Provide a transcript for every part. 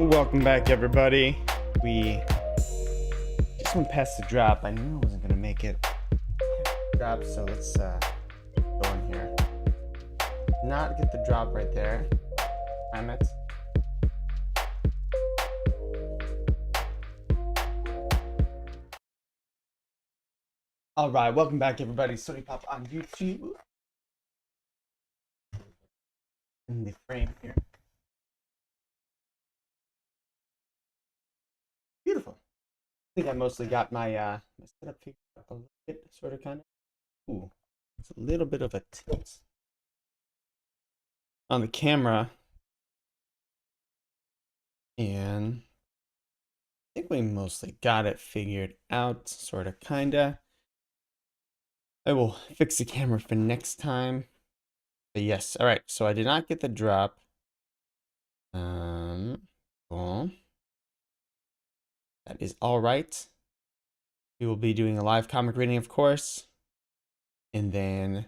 Welcome back, everybody. We just went past the drop. I knew I wasn't gonna make it drop, so let's go in here. Not get the drop right there. Damn it. All right, welcome back, everybody. Sodi Pop on YouTube. In the frame here. Beautiful. I think I mostly got my setup figured out a little bit, sort of, kind of. Ooh, it's a little bit of a tilt on the camera, and I think we mostly got it figured out, sort of, kinda. I will fix the camera for next time. But yes, all right. So I did not get the drop. Cool. That is all right. We will be doing a live comic reading, of course, and then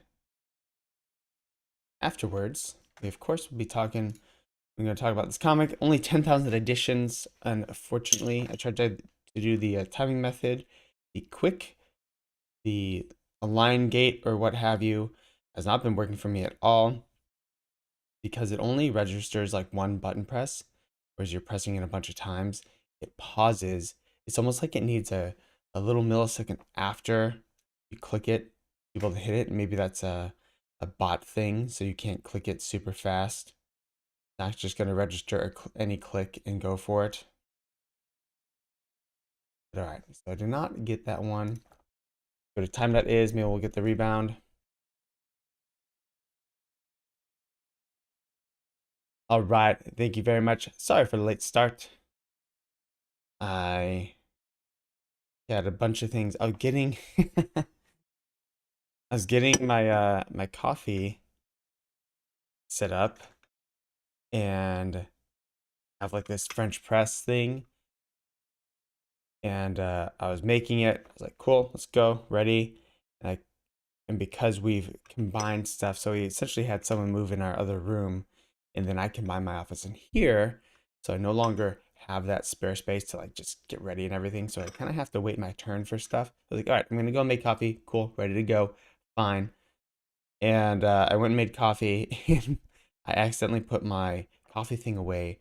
afterwards, we of course will be talking. We're going to talk about this comic. Only 10,000 editions, unfortunately. I tried to do the timing method, the quick, the align gate or what have you, has not been working for me at all because it only registers like one button press, whereas you're pressing it a bunch of times, it pauses. It's almost like it needs a little millisecond after you click it to be able to hit it. And maybe that's a bot thing, so you can't click it super fast. It's not just going to register any click and go for it. But all right, so I did not get that one. Go to time that is, maybe we'll get the rebound. All right, thank you very much. Sorry for the late start. I had a bunch of things. I was getting I was getting my my coffee set up and have like this French press thing. And I was making it. I was like, cool, let's go, ready. And because we've combined stuff, so we essentially had someone move in our other room, and then I combined my office in here, so I no longer have that spare space to like just get ready and everything. So I kind of have to wait my turn for stuff. I was like, all right, I'm gonna go make coffee. Cool, ready to go, fine. And I went and made coffee, and I accidentally put my coffee thing away.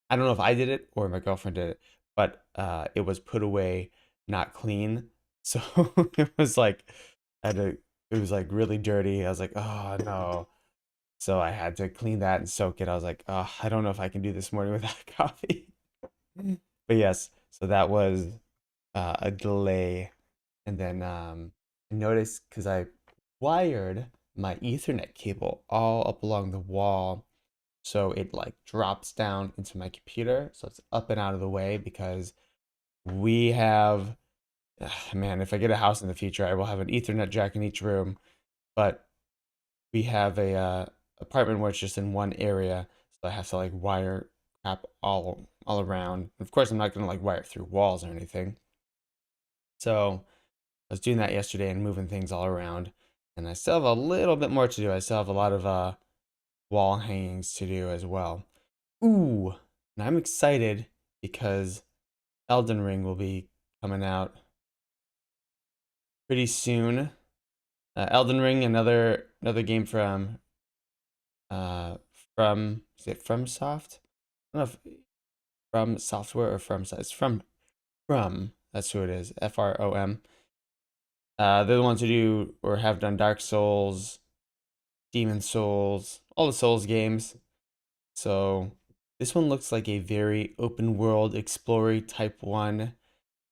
I don't know if I did it or my girlfriend did it, but it was put away not clean. So it was like I had to, it was like really dirty. I was like, oh no. So I had to clean that and soak it. I was like, oh, I don't know if I can do this morning without coffee. But yes, so that was a delay. And then I noticed because I wired my Ethernet cable all up along the wall, so it like drops down into my computer, so it's up and out of the way because we have man, if I get a house in the future, I will have an Ethernet jack in each room, but we have a apartment where it's just in one area, so I have to like wire crap all around. Of course, I'm not gonna like wire it through walls or anything. So I was doing that yesterday and moving things all around, and I still have a little bit more to do. I still have a lot of wall hangings to do as well. Ooh, and I'm excited because Elden Ring will be coming out pretty soon. Elden Ring, another game from is it FromSoft? I don't know if From Software or it's from that's who it is, FROM. They're the ones who do or have done Dark Souls, Demon Souls, all the Souls games. So this one looks like a very open world explorer type one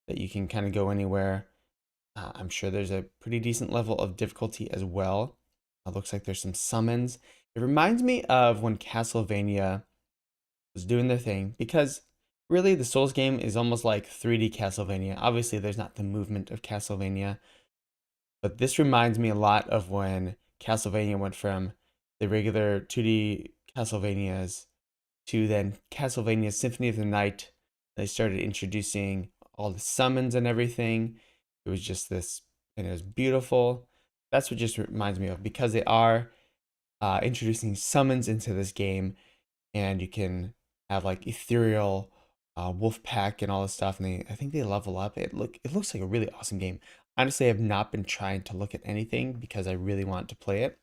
that you can kind of go anywhere. I'm sure there's a pretty decent level of difficulty as well. It looks like there's some summons. It reminds me of when Castlevania was doing their thing, because really the Souls game is almost like 3D Castlevania. Obviously, there's not the movement of Castlevania, but this reminds me a lot of when Castlevania went from the regular 2D Castlevanias to then Castlevania Symphony of the Night. They started introducing all the summons and everything. It was just this, and it was beautiful. That's what just reminds me of, because they are introducing summons into this game, and you can have like ethereal wolf pack and all this stuff, and I think they level up. It looks like a really awesome game. Honestly, I've not been trying to look at anything because I really want to play it.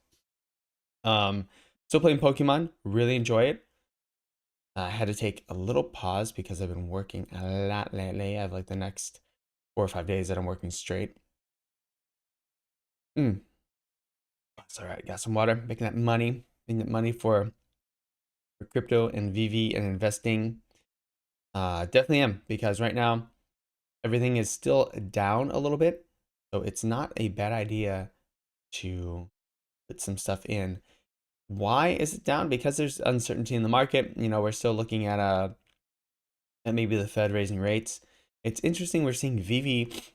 Still playing Pokemon, really enjoy it. I had to take a little pause because I've been working a lot lately. I have like the next 4 or 5 days that I'm working straight. That's all right. Got some water, making that money for crypto and VeVe and investing. Definitely am, because right now everything is still down a little bit. So it's not a bad idea to put some stuff in. Why is it down? Because there's uncertainty in the market. We're still looking at maybe the Fed raising rates. It's interesting we're seeing VeVe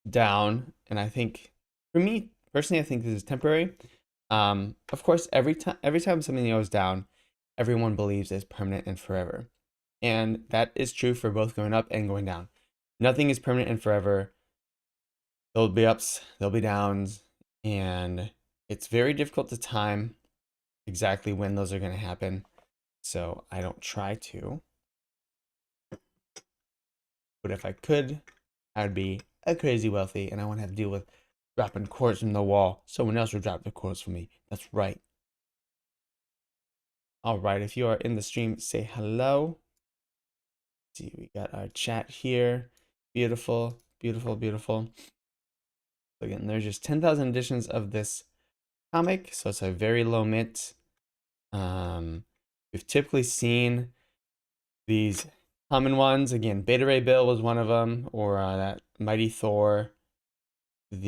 down, and I think for me personally, I think this is temporary. Of course, every time something goes down, everyone believes it's permanent and forever. And that is true for both going up and going down. Nothing is permanent and forever. There'll be ups, there'll be downs, and it's very difficult to time exactly when those are going to happen. So I don't try to. But if I could, I would be a crazy wealthy, and I wouldn't have to deal with dropping quartz from the wall. Someone else would drop the quartz for me. That's right. All right, if you are in the stream, say hello. Let's see, we got our chat here. Beautiful, beautiful, beautiful. Again, there's just 10,000 editions of this comic, so it's a very low mint. We've typically seen these common ones. Again, Beta Ray Bill was one of them, or that Mighty Thor. What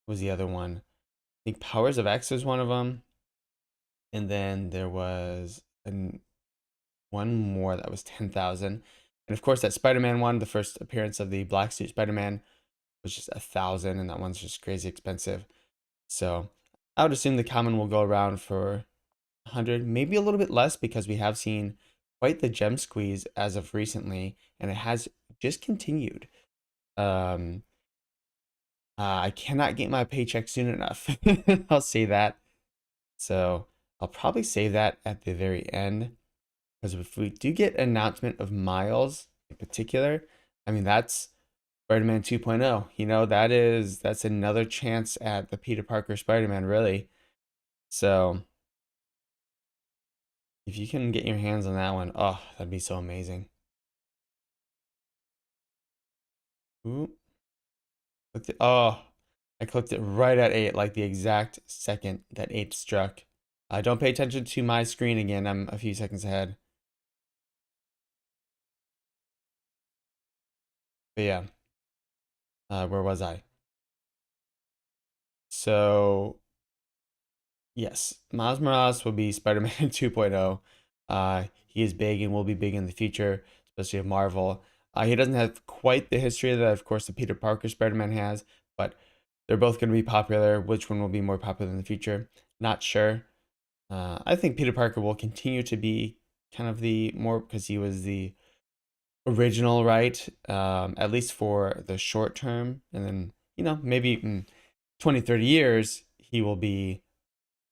was the other one? I think Powers of X was one of them. And then there was one more that was 10,000. And of course, that Spider-Man one, the first appearance of the black suit Spider-Man, was just 1,000, and that one's just crazy expensive. So I would assume the common will go around for 100, maybe a little bit less, because we have seen quite the gem squeeze as of recently, and it has just continued. I cannot get my paycheck soon enough. I'll say that. So I'll probably save that at the very end, because if we do get an announcement of Miles in particular, I mean, that's Spider-Man 2.0. That's another chance at the Peter Parker Spider-Man, really. So if you can get your hands on that one, oh, that'd be so amazing. Ooh, oh, I clicked it right at 8, like the exact second that 8 struck. Don't pay attention to my screen again. I'm a few seconds ahead. But yeah, where was I? So yes, Miles Morales will be Spider-Man 2.0. He is big and will be big in the future, especially of Marvel. He doesn't have quite the history that, of course, the Peter Parker Spider-Man has, but they're both going to be popular. Which one will be more popular in the future? Not sure. I think Peter Parker will continue to be kind of the more, because he was the original, right? At least for the short term. And then, maybe in 20, 30 years, he will be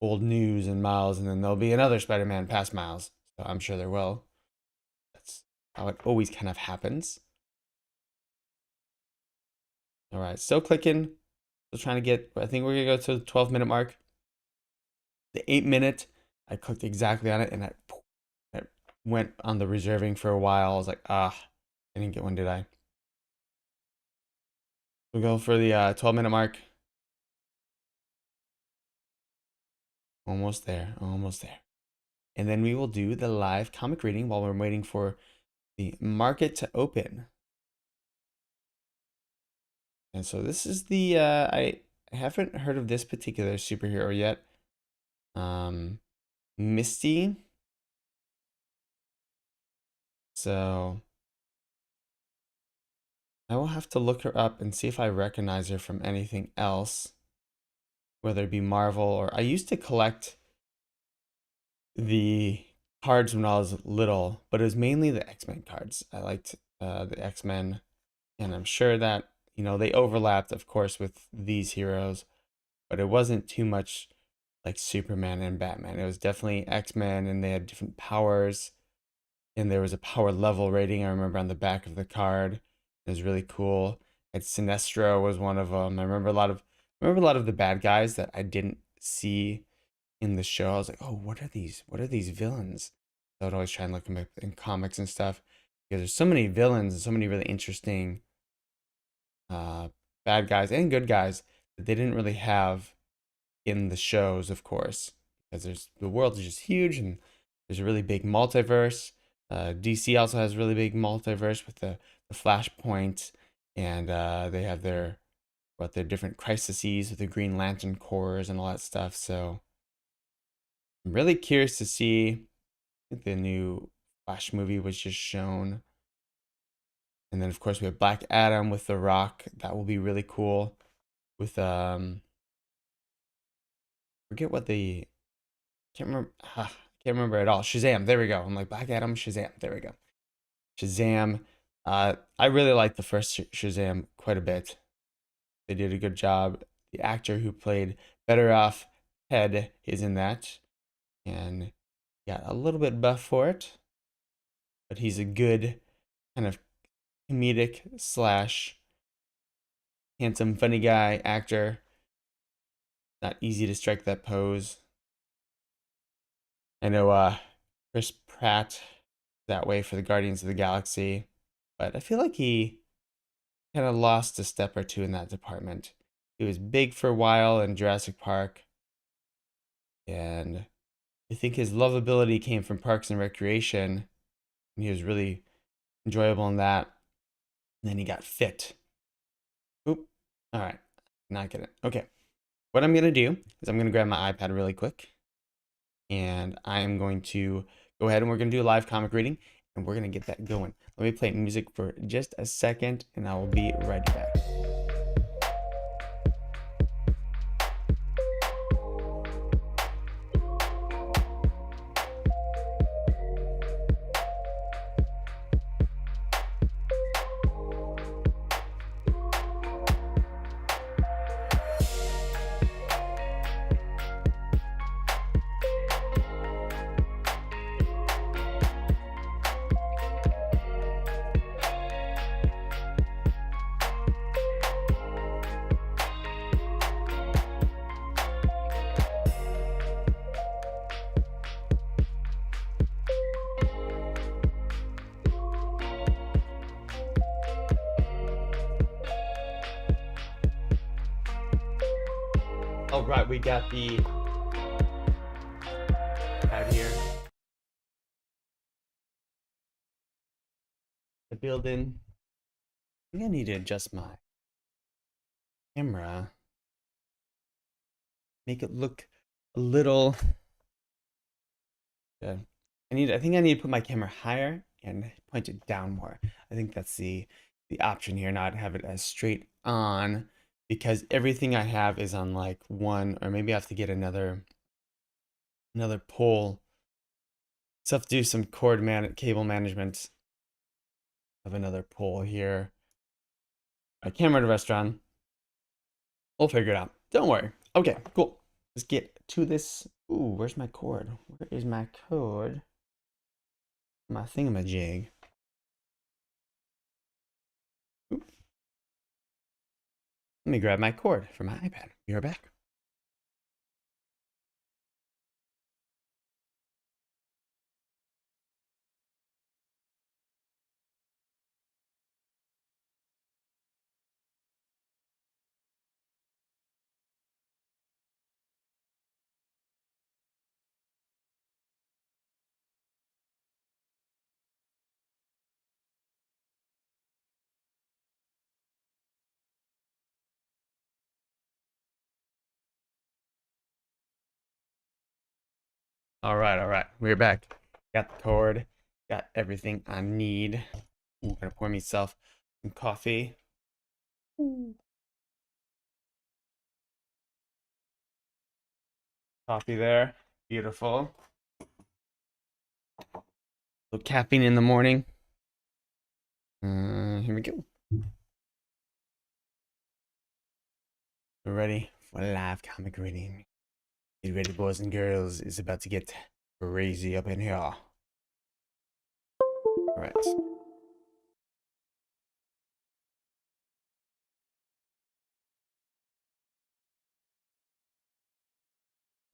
old news and Miles, and then there'll be another Spider-Man past Miles. So I'm sure there will. That's how it always kind of happens. All right, still clicking. Still trying to get, I think we're gonna go to the 12-minute mark. The 8-minute, I clicked exactly on it, and I went on the reserving for a while. I was like, I didn't get one, did I? We'll go for the 12-minute mark. Almost there, almost there. And then we will do the live comic reading while we're waiting for the market to open. And so this is the I haven't heard of this particular superhero yet. Misty. So I will have to look her up and see if I recognize her from anything else, whether it be Marvel, or I used to collect the cards when I was little, but it was mainly the X-Men cards. I liked the X-Men, and I'm sure that, they overlapped, of course, with these heroes, but it wasn't too much like Superman and Batman. It was definitely X-Men, and they had different powers. and there was a power level rating I remember on the back of the card. It was really cool. And Sinestro was one of them. I remember a lot of the bad guys that I didn't see in the show. I was like, oh, what are these? What are these villains? I would always try and look them up in comics and stuff because there's so many villains and so many really interesting uh, bad guys and good guys that they didn't really have in the shows, of course, because the world is just huge and there's a really big multiverse. DC also has a really big multiverse with the Flashpoint, and they have their different crises with the Green Lantern Corps and all that stuff. So I'm really curious to see if the new Flash movie was just shown. And then of course we have Black Adam with The Rock. That will be really cool. With forget what the can't remember can't remember at all. Shazam. There we go. I'm like Black Adam, Shazam. There we go. Shazam. I really like the first Shazam quite a bit. They did a good job. The actor who played Better Off Ted is in that, and got a little bit buff for it, but he's a good kind of comedic slash handsome, funny guy actor. Not easy to strike that pose. I know Chris Pratt that way for the Guardians of the Galaxy, but I feel like he kind of lost a step or two in that department. He was big for a while in Jurassic Park, and I think his lovability came from Parks and Recreation, and he was really enjoyable in that. And then he got fit. Oop. All right. Not gonna. Okay. What I'm gonna do is I'm gonna grab my iPad really quick, and I am going to go ahead and we're gonna do a live comic reading, and we're gonna get that going. Let me play music for just a second, and I will be right back. All right, we got the out here, the building. I think I need to adjust my camera, make it look a little. I think I need to put my camera higher and point it down more. I think that's the option here, not have it as straight on, because everything I have is on like one, or maybe I have to get another pole. So I have to do some cable management of another pole here. I camera at a restaurant. We'll figure it out. Don't worry. Okay, cool. Let's get to this. Ooh, where's my cord? Where is my cord? My thingamajig. Ooh. Let me grab my cord for my iPad. Be right back. All right, all right. We're back. Got the cord. Got everything I need. I'm gonna pour myself some coffee. Coffee there. Beautiful. So caffeine in the morning. Here we go. We're ready for a live comic reading. Get ready, boys and girls. It's about to get crazy up in here. right.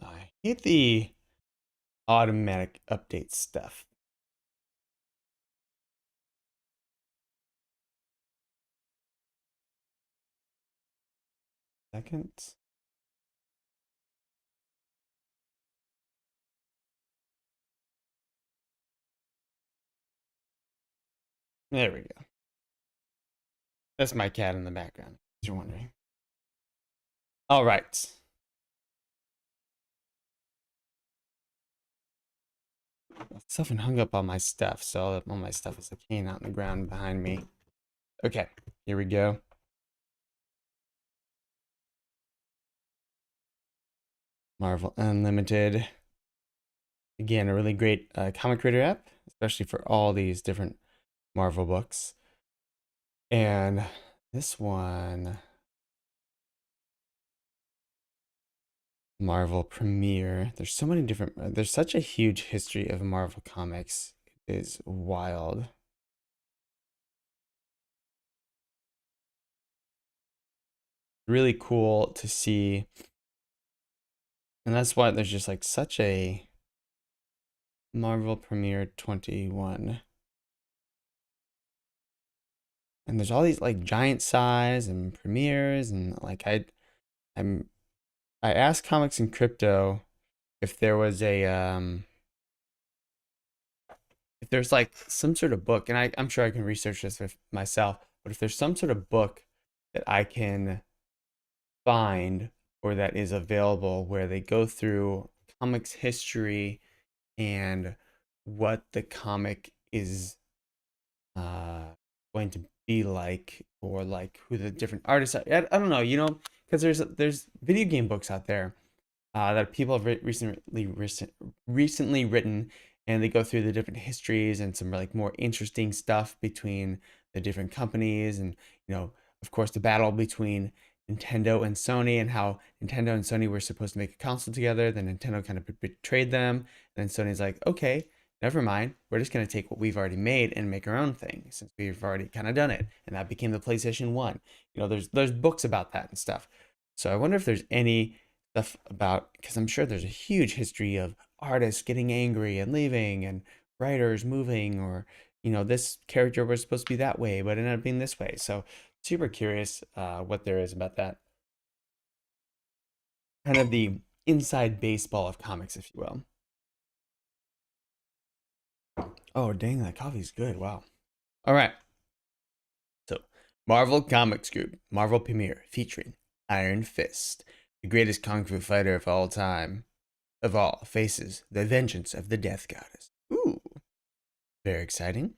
I hate the automatic update stuff. Second. There we go. That's my cat in the background, if you're wondering. All right. Stuff and hung up all my stuff, so all my stuff is like hanging out on the ground behind me. Okay, here we go. Marvel Unlimited. Again, a really great comic creator app, especially for all these different Marvel books. And this one, Marvel Premiere. There's so many different, there's such a huge history of Marvel comics. It is wild. Really cool to see. And that's why there's just like such a Marvel Premiere 21. And there's all these like giant size and premieres and like I'm I asked Comics and Crypto if there was a if there's like some sort of book, and I'm sure I can research this with myself, but if there's some sort of book that I can find or that is available where they go through comics history and what the comic is going to be like, or like who the different artists are. I don't know, you know, because there's video game books out there that people have recently written, and they go through the different histories and some like more interesting stuff between the different companies, and you know, of course, the battle between Nintendo and Sony, and how Nintendo and Sony were supposed to make a console together. Then Nintendo kind of betrayed them, and then Sony's like, okay, never mind, we're just going to take what we've already made and make our own thing since we've already kind of done it, and that became the PlayStation 1. You know, there's books about that and stuff. So I wonder if there's any stuff about, because I'm sure there's a huge history of artists getting angry and leaving, and writers moving, or you know, this character was supposed to be that way but ended up being this way. So super curious what there is about that, kind of the inside baseball of comics, if you will. Oh dang, that coffee's good. Wow. All right, so Marvel Comics Group Marvel Premiere featuring Iron Fist, the greatest kung fu fighter of all time, of all, faces the vengeance of the Death Goddess. Ooh, very exciting.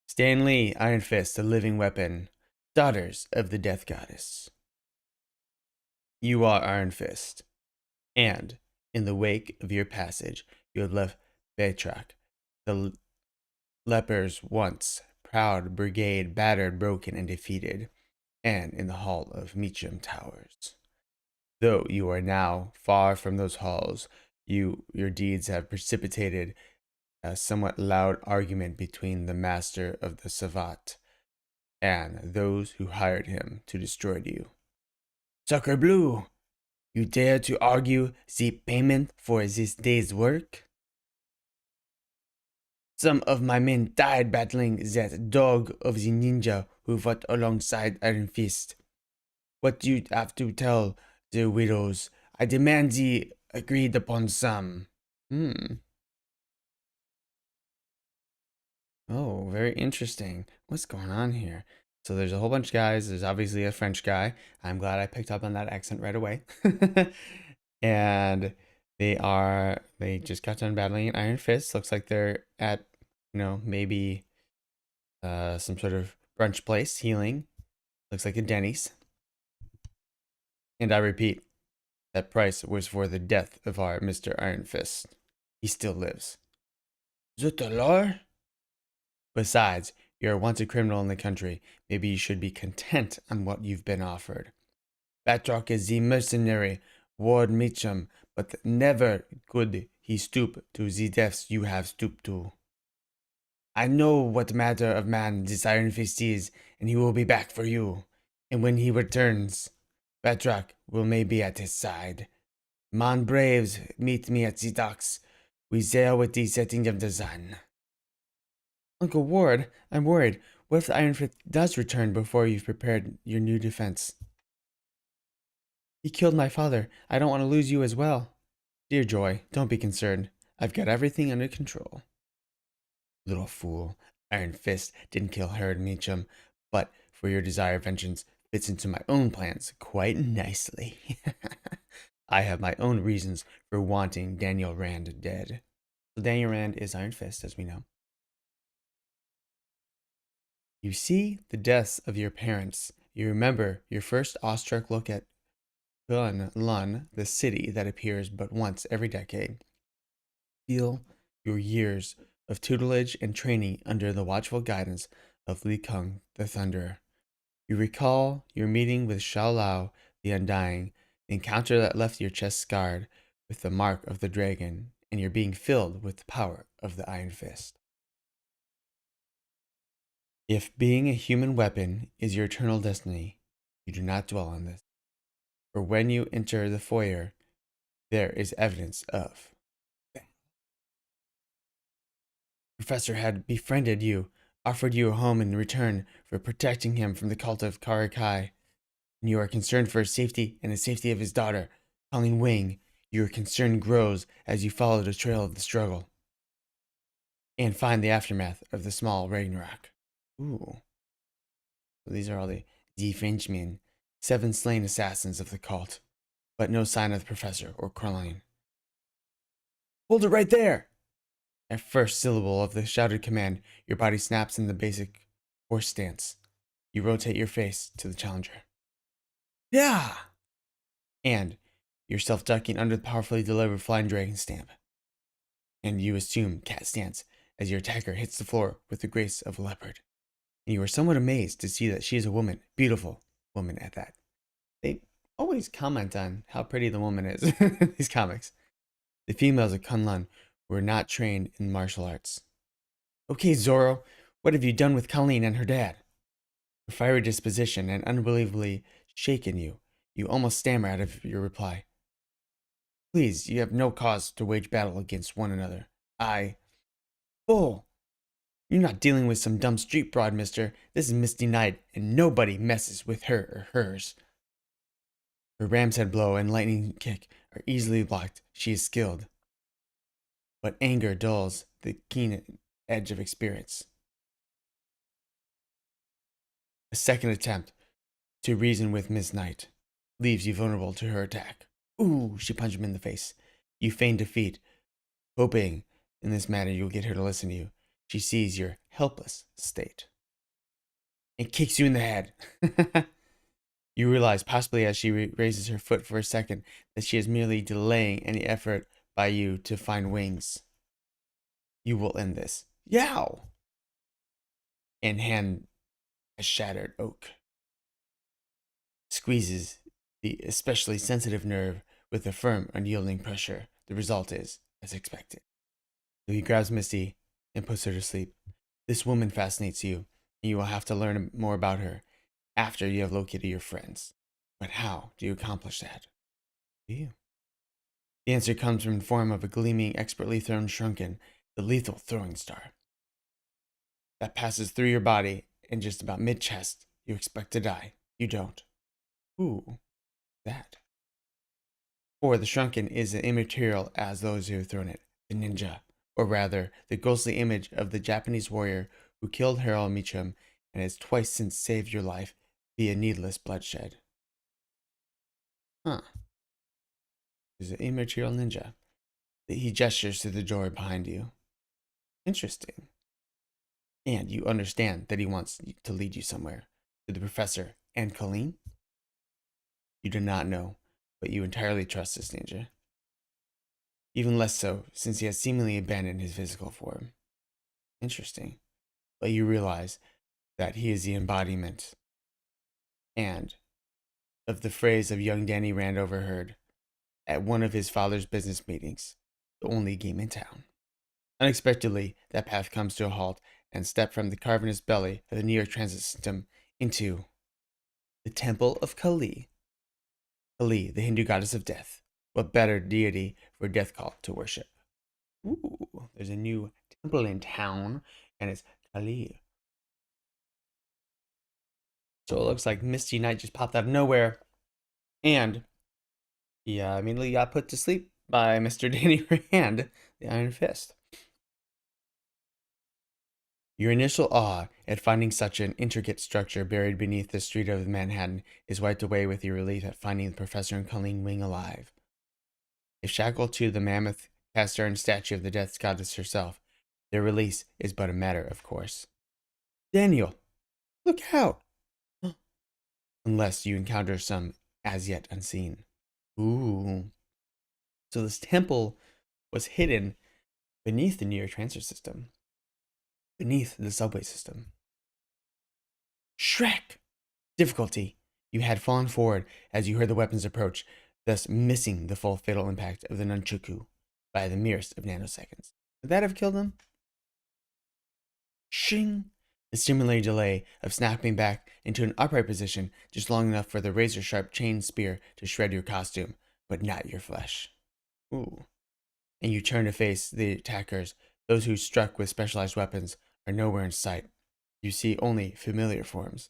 Stan Lee, Iron Fist, the living weapon, daughters of the Death Goddess. You are Iron Fist, and in the wake of your passage, you have left Betrak, the leper's once proud brigade, battered, broken, and defeated, and in the hall of Meacham Towers. Though you are now far from those halls, your deeds have precipitated a somewhat loud argument between the master of the Savat and those who hired him to destroy you. Sucker Blue, you dare to argue the payment for this day's work? Some of my men died battling that dog of the ninja who fought alongside Iron Fist. What do you have to tell the widows? I demand the agreed upon sum. Hmm. Oh, very interesting. What's going on here? So there's a whole bunch of guys. There's obviously a French guy. I'm glad I picked up on that accent right away. And they just got done battling an Iron Fist. Looks like they're at, you know, maybe some sort of brunch place, healing. Looks like a Denny's. And I repeat, that price was for the death of our Mr. Iron Fist. He still lives. Zutalor? Besides, you're a wanted criminal in the country. Maybe you should be content on what you've been offered. Batroc is the mercenary, Ward Meacham, but never could he stoop to the deaths you have stooped to. I know what matter of man this Iron Fist is, and he will be back for you. And when he returns, Batroc will maybe at his side. Man braves, meet me at the docks. We sail with the setting of the sun. Uncle Ward, I'm worried. What if the Iron Fist does return before you've prepared your new defense? He killed my father. I don't want to lose you as well. Dear Joy, don't be concerned. I've got everything under control. Little fool. Iron Fist didn't kill Harold Meacham, but for your desire of vengeance fits into my own plans quite nicely. I have my own reasons for wanting Daniel Rand dead. So Daniel Rand is Iron Fist, as we know. You see the deaths of your parents. You remember your first awestruck look at Lun, the city that appears but once every decade. Feel your years of tutelage and training under the watchful guidance of Li Kung, the Thunderer. You recall your meeting with Xiao Lao, the Undying, the encounter that left your chest scarred with the mark of the dragon, and your being filled with the power of the Iron Fist. If being a human weapon is your eternal destiny, you do not dwell on this. For when you enter the foyer, there is evidence of. Professor had befriended you, offered you a home in return for protecting him from the cult of Karakai, and you are concerned for his safety and the safety of his daughter, Colleen Wing. Your concern grows as you follow the trail of the struggle and find the aftermath of the small Ragnarok. Ooh. So these are all the Frenchmen, 7 slain assassins of the cult, but no sign of the professor or Colleen. Hold it right there! At first syllable of the shouted command, your body snaps in the basic horse stance. You rotate your face to the challenger. Yeah! And yourself ducking under the powerfully delivered flying dragon stamp. And you assume cat stance as your attacker hits the floor with the grace of a leopard. And you are somewhat amazed to see that she is a woman, beautiful woman at that. They always comment on how pretty the woman is in these comics. The females of Kunlun were not trained in martial arts. Okay, Zoro, what have you done with Colleen and her dad? Her fiery disposition and unbelievably shaken you. You almost stammer out of your reply. Please, you have no cause to wage battle against one another. Bull! You're not dealing with some dumb street broad, mister. This is Misty Knight, and nobody messes with her or hers. Her ram's head blow and lightning kick are easily blocked. She is skilled. But anger dulls the keen edge of experience. A second attempt to reason with Miss Knight leaves you vulnerable to her attack. Ooh, she punched him in the face. You feign defeat, hoping in this manner you'll get her to listen to you. She sees your helpless state and kicks you in the head. You realize, possibly as she raises her foot for a second, that she is merely delaying any effort by you to find wings. You will end this. Yow! And hand a shattered oak. Squeezes the especially sensitive nerve with a firm, unyielding pressure. The result is as expected. So he grabs Misty and puts her to sleep. This woman fascinates you, and you will have to learn more about her after you have located your friends. But how do you accomplish that? Do you? The answer comes from the form of a gleaming, expertly thrown shrunken, the lethal throwing star. That passes through your body and just about mid-chest. You expect to die. You don't. Ooh, that. For the shrunken is as immaterial as those who have thrown it, the ninja, or rather, the ghostly image of the Japanese warrior who killed Harold Meacham and has twice since saved your life via needless bloodshed. Huh. There's an immaterial ninja. He gestures to the door behind you. Interesting. And you understand that he wants to lead you somewhere. To the professor and Colleen? You do not know, but you entirely trust this ninja. Even less so, since he has seemingly abandoned his physical form. Interesting. But you realize that he is the embodiment and of the phrase of young Danny Rand overheard at one of his father's business meetings, the only game in town. Unexpectedly, that path comes to a halt and step from the cavernous belly of the New York Transit System into the Temple of Kali. Kali, the Hindu goddess of death. What better deity for a death cult to worship? Ooh, there's a new temple in town, and it's Kali. So it looks like Misty Knight just popped out of nowhere, and he immediately got put to sleep by Mr. Danny Rand, the Iron Fist. Your initial awe at finding such an intricate structure buried beneath the street of Manhattan is wiped away with your relief at finding the professor and Colleen Wing alive. If shackled to the mammoth cast-iron statue of the death goddess herself, their release is but a matter of course. Daniel, look out! Unless you encounter some as yet unseen. Ooh. So this temple was hidden beneath the New York Transit System, beneath the subway system. Shrek! Difficulty. You had fallen forward as you heard the weapons approach, thus missing the full fatal impact of the nunchaku by the merest of nanoseconds. Would that have killed him? Shing! The stimulating delay of snapping back into an upright position just long enough for the razor-sharp chain spear to shred your costume, but not your flesh. Ooh. And you turn to face the attackers. Those who struck with specialized weapons are nowhere in sight. You see only familiar forms.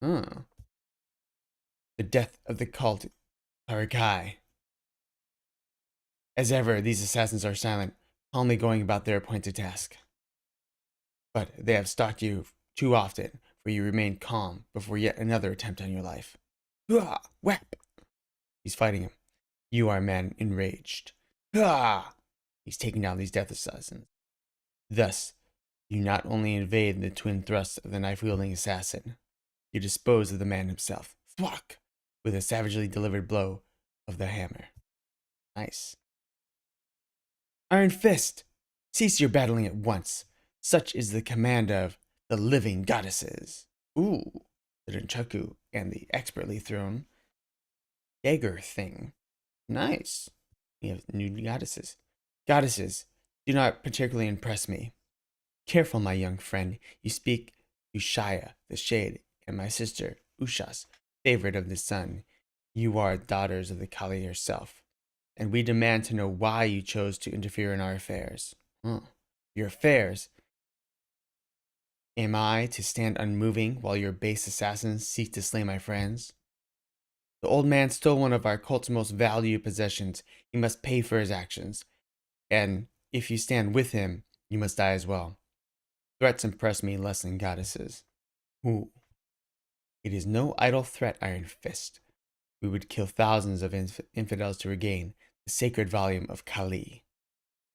The death of the cult Tarakai. As ever, these assassins are silent, calmly going about their appointed task. But they have stalked you too often, for you remain calm before yet another attempt on your life. Whap! He's fighting him. You are a man enraged. He's taking down these death assassins. Thus, you not only evade the twin thrusts of the knife-wielding assassin, you dispose of the man himself. Thwack! With a savagely delivered blow of the hammer. Nice. Iron Fist! Cease your battling at once. Such is the command of the living goddesses. Ooh, the nunchaku and the expertly thrown dagger thing. Nice. We have new goddesses. Goddesses do not particularly impress me. Careful, my young friend. You speak to Shaya, the Shade, and my sister, Ushas, favorite of the sun. You are daughters of the Kali herself, and we demand to know why you chose to interfere in our affairs. Your affairs? Am I to stand unmoving while your base assassins seek to slay my friends? The old man stole one of our cult's most valued possessions. He must pay for his actions. And if you stand with him, you must die as well. Threats impress me less than goddesses. Ooh. It is no idle threat, Iron Fist. We would kill thousands of infidels to regain the sacred volume of Kali.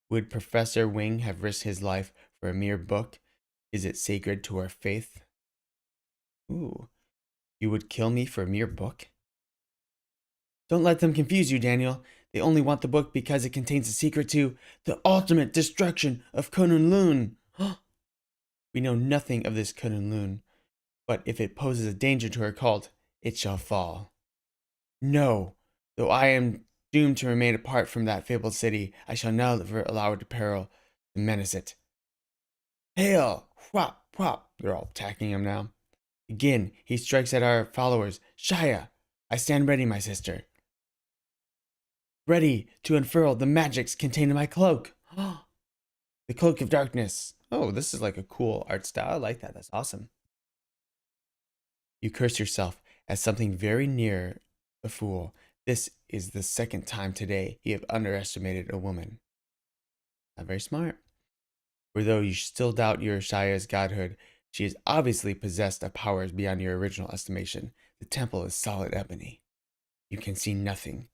Would Professor Wing have risked his life for a mere book? Is it sacred to our faith? Ooh. You would kill me for a mere book? Don't let them confuse you, Daniel. They only want the book because it contains a secret to the ultimate destruction of Kunlun. We know nothing of this Kunlun, but if it poses a danger to our cult, it shall fall. No, though I am doomed to remain apart from that fabled city, I shall never allow it to peril to menace it. Hail! Whop! Whop! They're all attacking him now. Again, he strikes at our followers. Shaya! I stand ready, my sister. Ready to unfurl the magics contained in my cloak. The Cloak of Darkness. Oh, this is like a cool art style. I like that. That's awesome. You curse yourself as something very near a fool. This is the second time today you have underestimated a woman. Not very smart. For though you still doubt your Shaya's godhood, she is obviously possessed of powers beyond your original estimation. The temple is solid ebony. You can see nothing,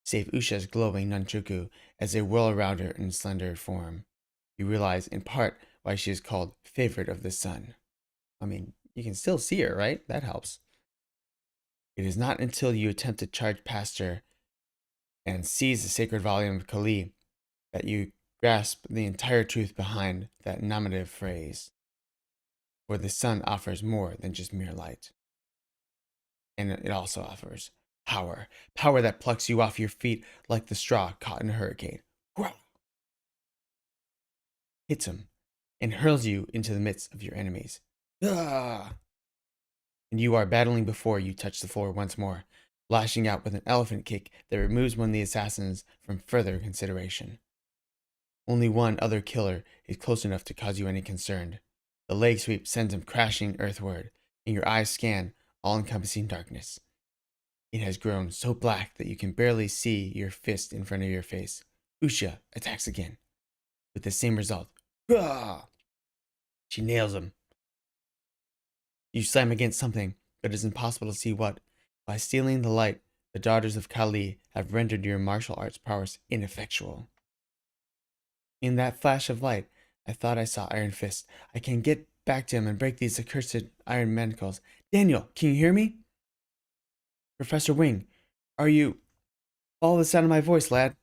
save Usha's glowing nunchaku as they whirl around her in slender form. You realize in part why she is called favorite of the sun. I mean, you can still see her, right? That helps. It is not until you attempt to charge past her and seize the sacred volume of Kali that you grasp the entire truth behind that nominative phrase. For the sun offers more than just mere light. And it also offers power. Power that plucks you off your feet like the straw caught in a hurricane. Hits him, and hurls you into the midst of your enemies. Ah! And you are battling before you touch the floor once more, lashing out with an elephant kick that removes one of the assassins from further consideration. Only one other killer is close enough to cause you any concern. The leg sweep sends him crashing earthward, and your eyes scan all-encompassing darkness. It has grown so black that you can barely see your fist in front of your face. Usha attacks again, with the same result. Gah! She nails him. You slam against something, but it is impossible to see what. By stealing the light, the daughters of Kali have rendered your martial arts prowess ineffectual. In that flash of light, I thought I saw Iron Fist. I can get back to him and break these accursed iron manacles. Daniel, can you hear me? Professor Wing, are you... Follow the sound of my voice, lad.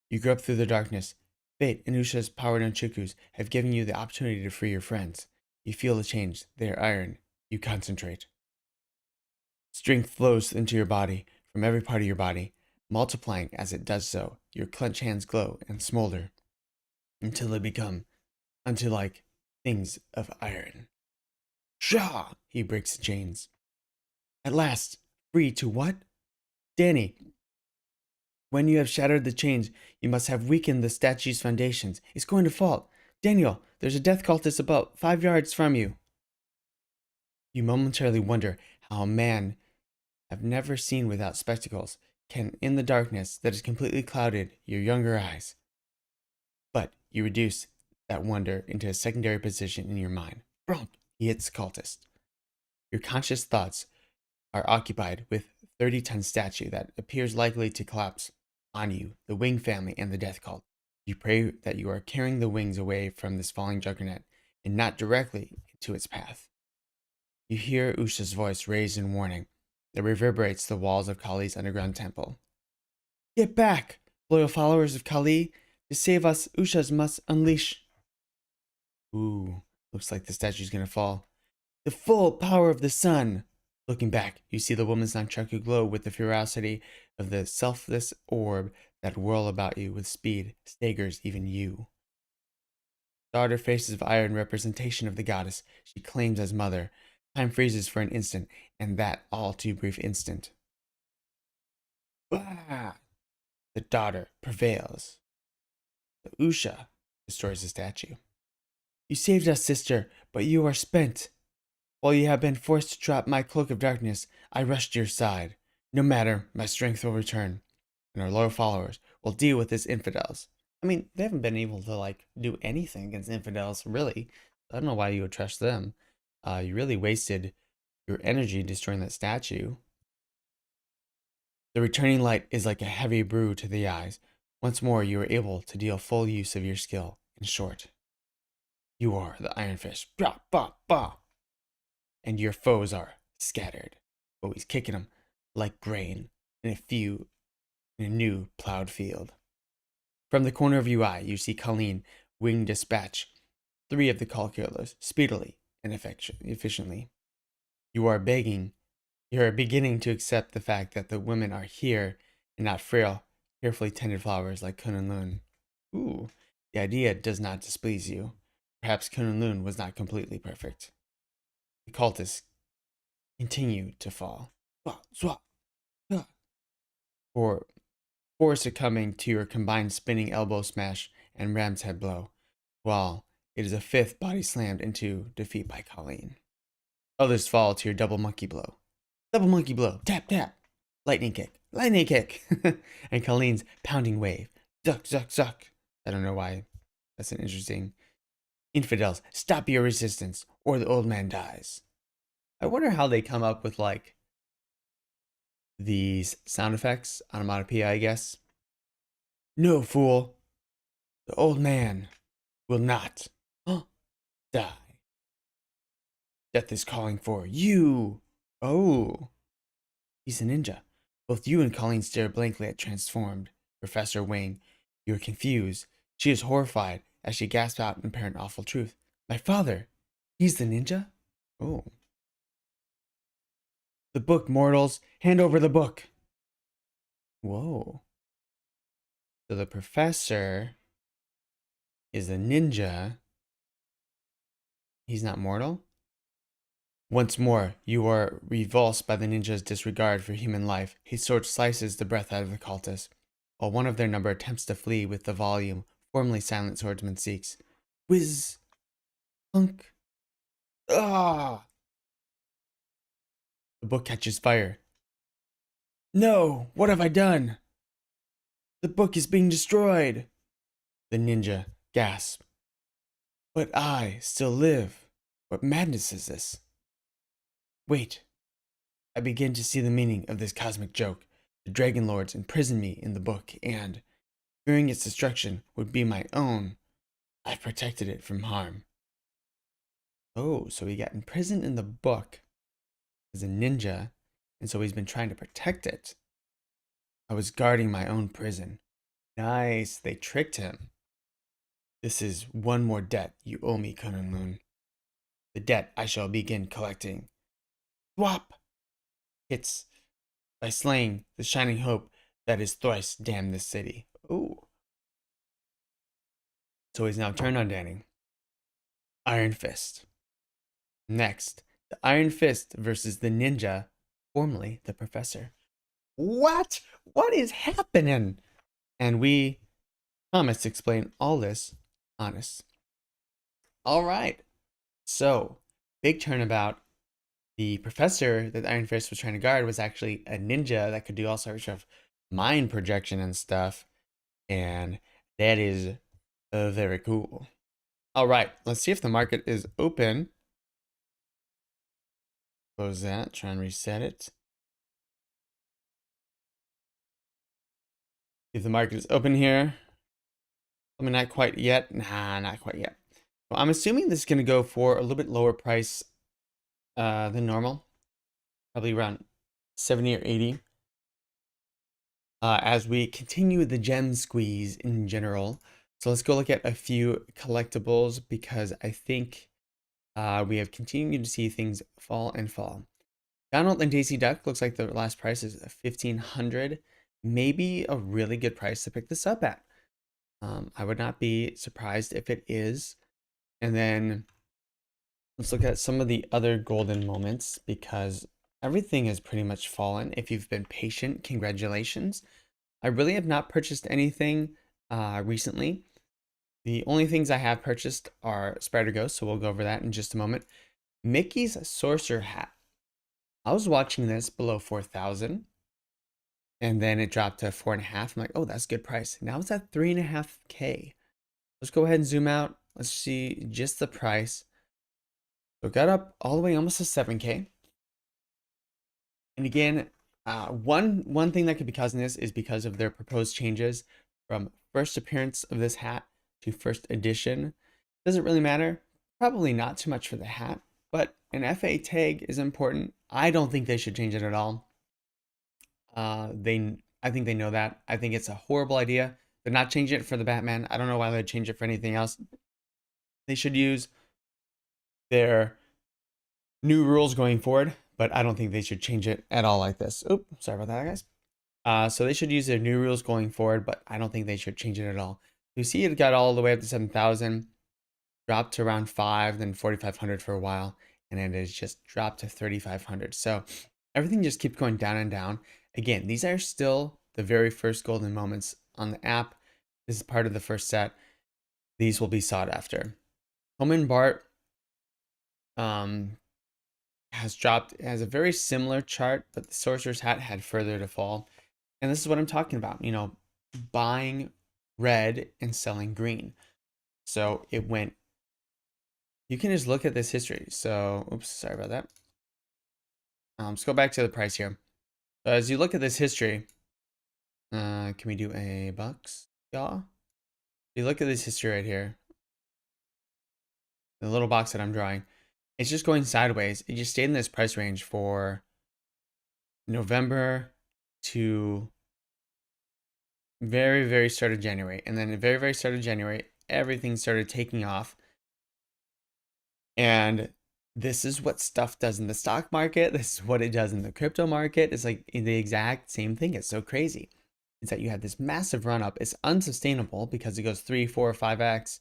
You grope through the darkness. Fate and Usha's power nunchakus have given you the opportunity to free your friends. You feel the change. They are iron. You concentrate. Strength flows into your body, from every part of your body, multiplying as it does so. Your clenched hands glow and smolder until they become unto like things of iron. Shah! He breaks the chains. At last, free to what? Danny, when you have shattered the chains, you must have weakened the statue's foundations. It's going to fall. Daniel, there's a death cultist about 5 yards from you. You momentarily wonder how a man I've never seen without spectacles can, in the darkness that has completely clouded your younger eyes. But you reduce that wonder into a secondary position in your mind. Bronk! He hits the cultist. Your conscious thoughts are occupied with 30-ton statue that appears likely to collapse on you, the Wing family, and the death cult. You pray that you are carrying the wings away from this falling juggernaut and not directly into its path. You hear Usha's voice raised in warning that reverberates the walls of Kali's underground temple. Get back, loyal followers of Kali. To save us, Ushas must unleash... Ooh, looks like the statue's gonna fall. The full power of the sun. Looking back, you see the woman's nunchaku glow with the ferocity of the selfless orb that whirl about you with speed, staggers even you. Daughter faces of iron representation of the goddess she claims as mother. Time freezes for an instant, and that all too brief instant. Bah! The daughter prevails. The Usha destroys the statue. You saved us, sister, but you are spent. While you have been forced to drop my cloak of darkness, I rushed to your side. No matter, my strength will return, and our loyal followers will deal with these infidels. I mean, they haven't been able to, do anything against infidels, really. I don't know why you would trust them. You really wasted your energy destroying that statue. The returning light is like a heavy brew to the eyes. Once more, you are able to deal full use of your skill. In short, you are the Iron Fist. Bah, bah, bah. And your foes are scattered. Always kicking them like grain in a new plowed field. From the corner of your eye, you see Colleen wing dispatch 3 of the call killers speedily and efficiently. You are beginning to accept the fact that the women are here and not frail, carefully tended flowers like Kunun-Lun. Ooh, the idea does not displease you. Perhaps Kunun-Lun was not completely perfect. The cultists continue to fall. For succumbing to your combined spinning elbow smash and ram's head blow, while it is a 5th body slammed into defeat by Colleen. Others fall to your double monkey blow. Double monkey blow, tap, tap. Lightning kick, and Colleen's pounding wave. Zuck, zuck, zuck. I don't know why. That's an interesting. Infidels, stop your resistance, or the old man dies. I wonder how they come up with, these sound effects, onomatopoeia, I guess. No, fool. The old man will not die. Death is calling for you. Oh. He's a ninja. Both you and Colleen stare blankly at Transformed. Professor Wing, you are confused. She is horrified as she gasps out in apparent awful truth. My father. He's the ninja? Oh. The book, mortals. Hand over the book. Whoa. So the professor is a ninja, He's not mortal? Once more, you are revulsed by the ninja's disregard for human life. His sword slices the breath out of the cultist, while one of their number attempts to flee with the volume formerly silent swordsman seeks. Whiz! Clunk! Ah! The book catches fire. No! What have I done? The book is being destroyed! The ninja gasps. But I still live. What madness is this? Wait. I begin to see the meaning of this cosmic joke. The Dragon Lords imprisoned me in the book, and, fearing its destruction would be my own, I've protected it from harm. Oh, so he got imprisoned in the book as a ninja, and so he's been trying to protect it. I was guarding my own prison. Nice, they tricked him. This is one more debt you owe me, Kunun-Lun. The debt I shall begin collecting. Swap! Hits by slaying the shining hope that is thrice damned this city. Ooh. So he's now turned on Danny. Iron Fist. Next, the Iron Fist versus the ninja, formerly the professor. What? What is happening? And we promise to explain all this honest. All right. So, big turnabout. The professor that the Iron Fist was trying to guard was actually a ninja that could do all sorts of mind projection and stuff. And that is very cool. All right, let's see if the market is open. Close that, try and reset it. If the market is open here. I mean, not quite yet. Nah, not quite yet. Well, I'm assuming this is going to go for a little bit lower price than normal. Probably around 70 or 80. As we continue the gem squeeze in general. So let's go look at a few collectibles because I think we have continued to see things fall and fall. Donald and Daisy Duck looks like the last price is 1,500. Maybe a really good price to pick this up at. I would not be surprised if it is. And then let's look at some of the other golden moments because everything has pretty much fallen. If you've been patient, congratulations. I really have not purchased anything recently. The only things I have purchased are Spider Ghost, so we'll go over that in just a moment. Mickey's Sorcerer Hat. I was watching this below 4,000. And then it dropped to 4.5. I'm like, oh, that's a good price. Now it's at 3.5K. Let's go ahead and zoom out. Let's see just the price. So it got up all the way almost to 7K. And again, one thing that could be causing this is because of their proposed changes from first appearance of this hat to first edition. Doesn't really matter. Probably not too much for the hat, but an FA tag is important. I don't think they should change it at all. I think they know that. I think it's a horrible idea. They're not changing it for the Batman. I don't know why they'd change it for anything else. They should use their new rules going forward, but I don't think they should change it at all like this. Oops, sorry about that, guys. So they should use their new rules going forward, but I don't think they should change it at all. You see it got all the way up to 7,000, dropped to around 5, then 4,500 for a while, and then it's just dropped to 3,500. So everything just keeps going down and down. Again, these are still the very first golden moments on the app. This is part of the first set. These will be sought after. Homan Bart has a very similar chart, but the Sorcerer's Hat had further to fall. And this is what I'm talking about, you know, buying red and selling green. So it went, you can just look at this history. So, oops, sorry about that. Let's go back to the price here. So as you look at this history, can we do a bucks? Yeah. If you look at this history right here, the little box that I'm drawing, it's just going sideways. It just stayed in this price range for November to very, very start of January. And then the very, very start of January, everything started taking off. And this is what stuff does in the stock market. This is what it does in the crypto market. It's like the exact same thing. It's so crazy. It's that you have this massive run up. It's unsustainable because it goes 3, 4, 5x.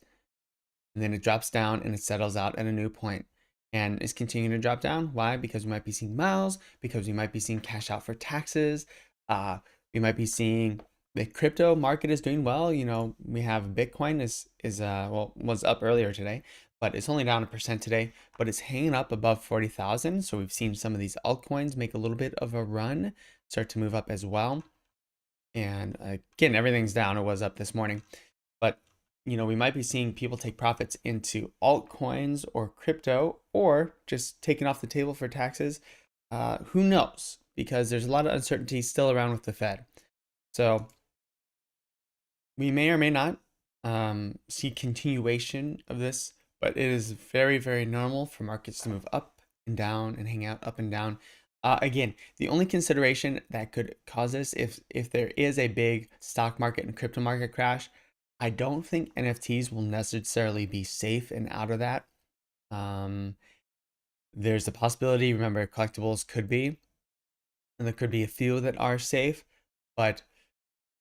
and then it drops down and it settles out at a new point and is continuing to drop down. Why? Because we might be seeing miles, because we might be seeing cash out for taxes. We might be seeing the crypto market is doing well. You know, we have Bitcoin is well, was up earlier today, but it's only down 1% today, but it's hanging up above 40,000. So we've seen some of these altcoins make a little bit of a run, start to move up as well. And again, everything's down. It was up this morning, but you know, we might be seeing people take profits into altcoins or crypto, or just taken off the table for taxes. Who knows? Because there's a lot of uncertainty still around with the Fed. So we may or may not see continuation of this, but it is very, very normal for markets to move up and down and hang out up and down. Again, the only consideration that could cause this, if there is a big stock market and crypto market crash, I don't think NFTs will necessarily be safe and out of that. There's a possibility, remember, collectibles could be, and there could be a few that are safe, but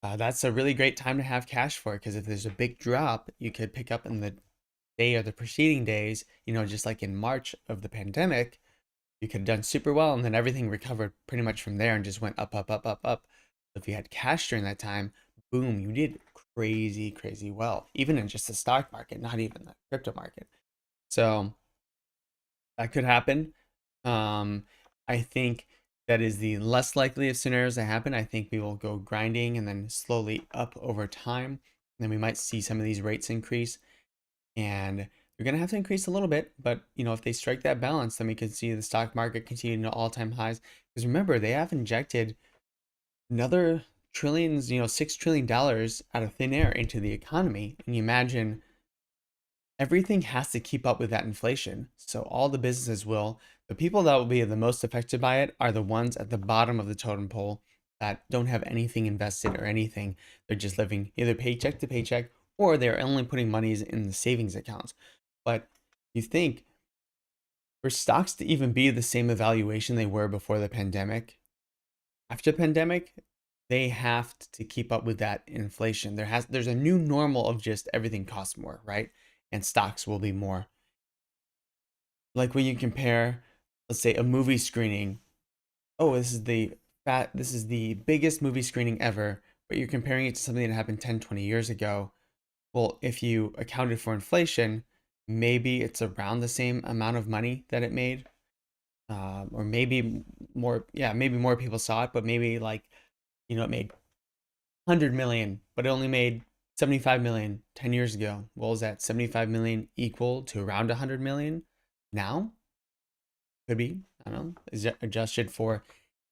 that's a really great time to have cash for it, because if there's a big drop, you could pick up in the day or the preceding days, you know, just like in March of the pandemic, you could have done super well, and then everything recovered pretty much from there and just went up, up, up, up, up. If you had cash during that time, boom, you did crazy, crazy well, even in just the stock market, not even the crypto market. So that could happen. I think that is the less likely of scenarios that happen. I think we will go grinding and then slowly up over time. Then we might see some of these rates increase, and they're going to have to increase a little bit. But you know, if they strike that balance, then we can see the stock market continue to all-time highs. Because remember, they have injected another trillions, you know, $6 trillion out of thin air into the economy. And you imagine everything has to keep up with that inflation. So all the businesses will. The people that will be the most affected by it are the ones at the bottom of the totem pole that don't have anything invested or anything. They're just living either paycheck to paycheck, or they're only putting monies in the savings accounts. But you think for stocks to even be the same evaluation they were before the pandemic, after the pandemic, they have to keep up with that inflation. There's a new normal of just everything costs more, right? And stocks will be more. Like when you compare, let's say, a movie screening. Oh, this is the biggest movie screening ever, but you're comparing it to something that happened 10, 20 years ago. Well, if you accounted for inflation, maybe it's around the same amount of money that it made. Or maybe more, yeah, maybe more people saw it, but maybe like, you know, it made 100 million, but it only made 75 million 10 years ago. Well, is that 75 million equal to around 100 million now? Could be. I don't know. Is it adjusted for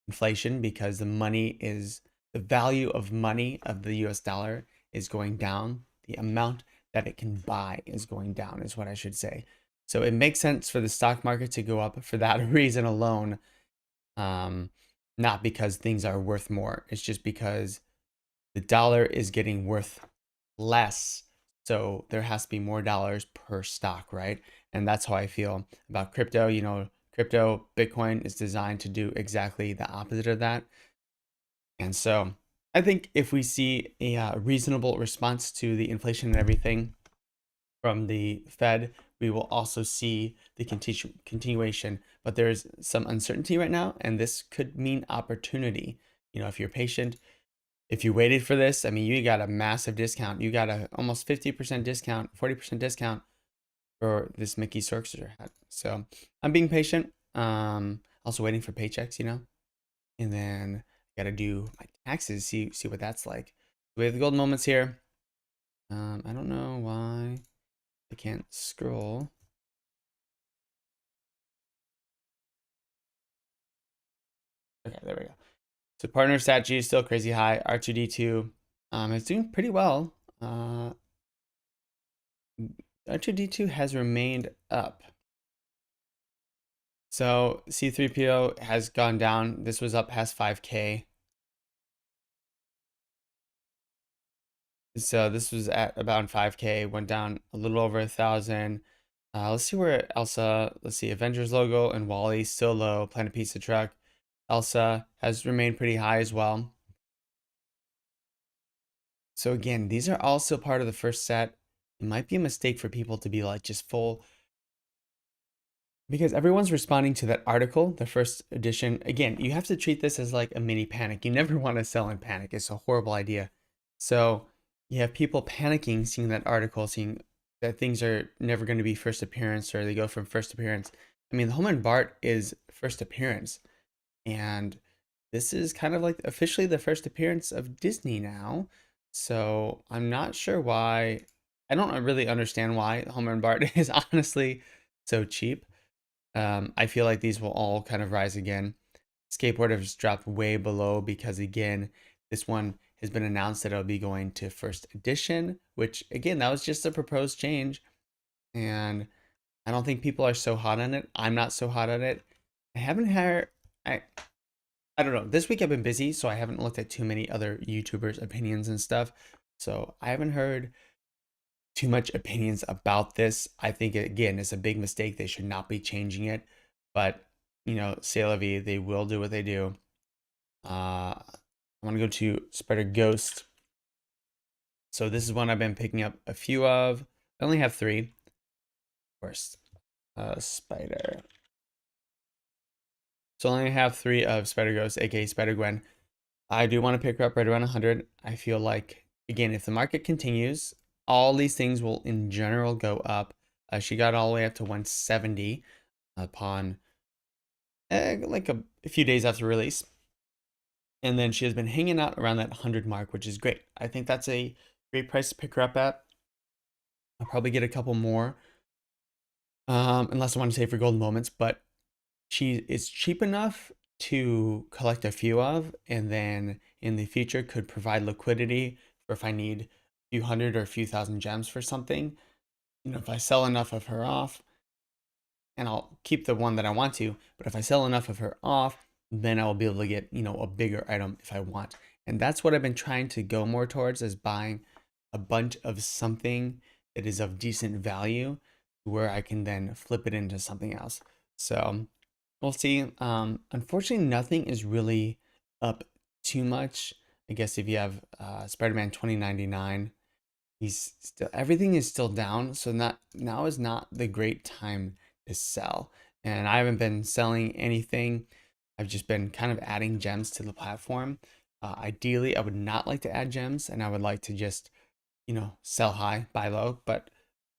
inflation because the value of money of the US dollar is going down. The amount that it can buy is going down, is what I should say. So it makes sense for the stock market to go up for that reason alone. Not because things are worth more. It's just because the dollar is getting worth less. So there has to be more dollars per stock, right? And that's how I feel about crypto. You know, crypto, Bitcoin is designed to do exactly the opposite of that. And so I think if we see a reasonable response to the inflation and everything from the Fed, we will also see the continuation. But there's some uncertainty right now, and this could mean opportunity. You know, if you're patient, if you waited for this, I mean, you got a massive discount. You got a almost 50% discount, 40% discount for this Mickey Sorcerer hat. So I'm being patient. Also waiting for paychecks, you know, and then got to do my taxes, see what that's like. We have the golden moments here. I don't know why I can't scroll. Okay, there we go. So partner stat G is still crazy high. R2D2, it's doing pretty well. R2D2 has remained up. So C3PO has gone down. This was up past 5K. So this was at about 5K, went down a little over 1,000. Let's see where Elsa, let's see, Avengers logo and Wally still low. Planet Pizza Truck. Elsa has remained pretty high as well. So again, these are also part of the first set. it might be a mistake for people to be like just full, because everyone's responding to that article, the first edition. Again, you have to treat this as like a mini panic. You never want to sell in panic. It's a horrible idea. So you have people panicking, seeing that article, seeing that things are never going to be first appearance, or they go from first appearance. I mean, the Home and Bart is first appearance, and this is kind of like officially the first appearance of Disney now. So I'm not sure why. I don't really understand why Home and Bart is honestly so cheap. I feel like these will all kind of rise again. Skateboard has dropped way below because, again, this one has been announced that it'll be going to first edition, which, again, that was just a proposed change. And I don't think people are so hot on it. I'm not so hot on it. I haven't heard, I don't know. This week I've been busy, so I haven't looked at too many other YouTubers' opinions and stuff. So I haven't heard too much opinions about this. I think, again, it's a big mistake. They should not be changing it. But, you know, c'est la vie. They will do what they do. I want to go to Spider Ghost. So this is one I've been picking up a few of. I only have 3. Of course, Spider. So I only have 3 of Spider Ghost, aka Spider Gwen. I do want to pick her up right around 100. I feel like, again, if the market continues, all these things will in general go up. She got all the way up to 170 upon like a few days after release. And then she has been hanging out around that 100 mark, which is great. I think that's a great price to pick her up at. I'll probably get a couple more, unless I want to save for golden moments, but she is cheap enough to collect a few of, and then in the future could provide liquidity for if I need a few hundred or a few thousand gems for something. You know, if I sell enough of her off, and I'll keep the one that I want to, but if I sell enough of her off, then I will be able to get, you know, a bigger item if I want. And that's what I've been trying to go more towards, is buying a bunch of something that is of decent value where I can then flip it into something else. So we'll see. Unfortunately, nothing is really up too much. I guess if you have Spider-Man 2099, he's still, everything is still down. So now is not the great time to sell. And I haven't been selling anything. I've just been kind of adding gems to the platform. Ideally, I would not like to add gems, and I would like to just, you know, sell high, buy low. But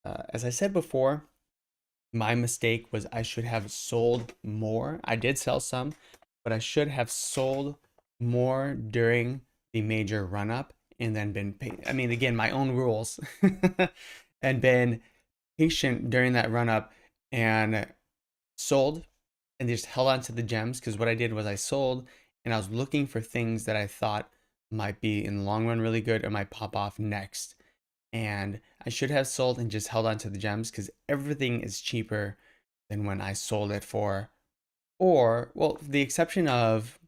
as I said before, my mistake was I should have sold more. I did sell some, but I should have sold more during the major run up, and then been I mean, again, my own rules, and been patient during that run up and sold and just held on to the gems. Because what I did was I sold and I was looking for things that I thought might be in the long run really good or might pop off next. And I should have sold and just held on to the gems, because everything is cheaper than when I sold it for, or, well, the exception of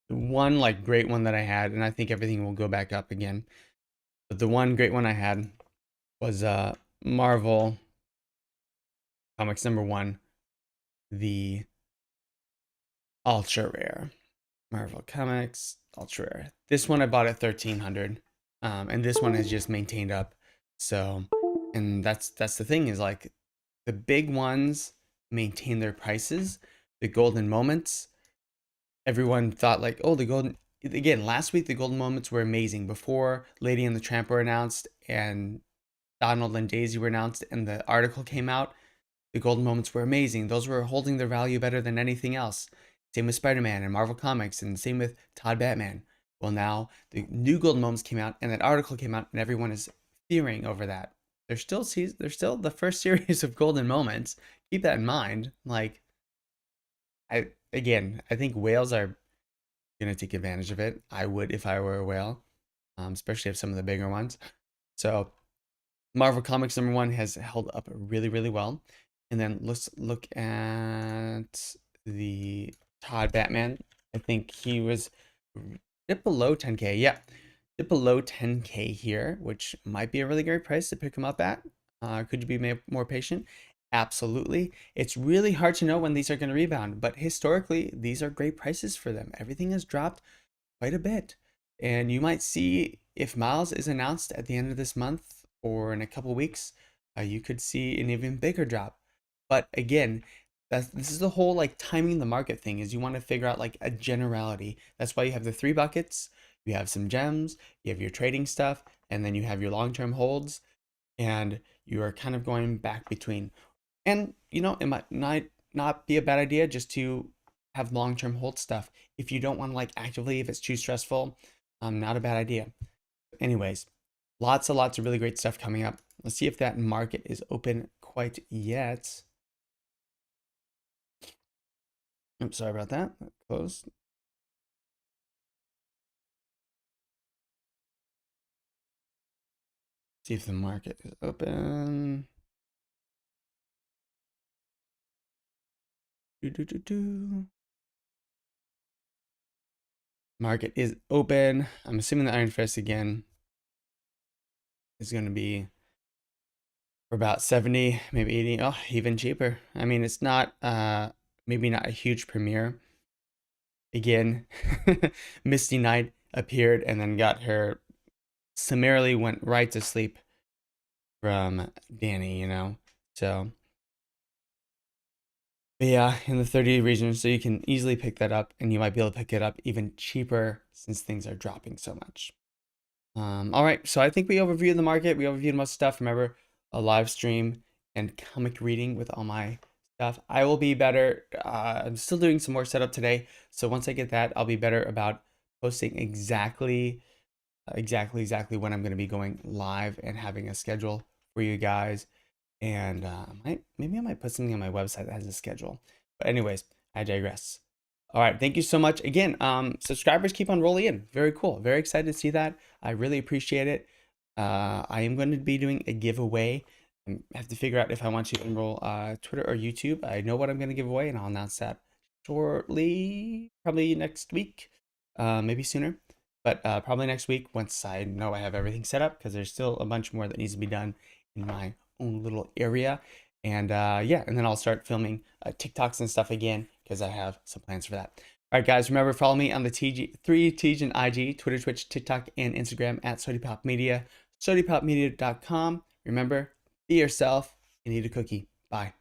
the one like great one that I had, and I think everything will go back up again. But the one great one I had was Marvel Comics #1, the ultra rare Marvel Comics ultra rare. This one I bought at 1300, and this one has just maintained up. So, and that's the thing, is like the big ones maintain their prices. The golden moments, everyone thought like, oh, the golden, again, last week the golden moments were amazing before Lady and the Tramp were announced and Donald and Daisy were announced and the article came out. The golden moments were amazing. Those were holding their value better than anything else. Same with Spider-Man and Marvel Comics, and same with Todd Batman. Well, now the new golden moments came out, and that article came out, and everyone is fearing over that. There's still the first series of golden moments. Keep that in mind. Like, I think whales are gonna take advantage of it. I would if I were a whale, especially if some of the bigger ones. So Marvel Comics #1 has held up really, really well. And then let's look at the Todd Batman. I think he was dip below 10K. Yeah, dip below 10K here, which might be a really great price to pick him up at. Could you be more patient? Absolutely. It's really hard to know when these are going to rebound, but historically, these are great prices for them. Everything has dropped quite a bit. And you might see, if Miles is announced at the end of this month, or in a couple weeks, you could see an even bigger drop. But again, this is the whole like timing the market thing is you want to figure out like a generality. That's why you have the three buckets. You have some gems, you have your trading stuff, and then you have your long-term holds, and you are kind of going back between. And you know, it might not be a bad idea just to have long-term hold stuff if you don't want to like actively, if it's too stressful. Not a bad idea. Anyways, lots of really great stuff coming up. Let's see if that market is open quite yet. Oops, sorry about that. Closed. See if the market is open. Market is open. I'm assuming the Iron Fist again is going to be for about 70, maybe 80. Oh, even cheaper. I mean, it's not maybe not a huge premiere. Again, Misty Knight appeared and then got her summarily went right to sleep from Danny, you know. So but yeah, in the 30 region, so you can easily pick that up, and you might be able to pick it up even cheaper since things are dropping so much. All right, so I think we overviewed the market. We overviewed most stuff. Remember, a live stream and comic reading with all my stuff. I will be better. I'm still doing some more setup today, so once I get that, I'll be better about posting exactly when I'm going to be going live and having a schedule for you guys. And maybe I might put something on my website that has a schedule. But anyways, I digress. All right, thank you so much. Again, subscribers keep on rolling in. Very cool. Very excited to see that. I really appreciate it. I am going to be doing a giveaway. I have to figure out if I want to enroll Twitter or YouTube. I know what I'm going to give away, and I'll announce that shortly, probably next week, maybe sooner. But probably next week once I know I have everything set up, because there's still a bunch more that needs to be done in my own little area. And yeah, and then I'll start filming TikToks and stuff again, because I have some plans for that. All right, guys, remember, follow me on the three T's and IG, Twitter, Twitch, TikTok, and Instagram at SodiPopMedia, SodiPopMedia.com. Remember, be yourself and eat a cookie. Bye.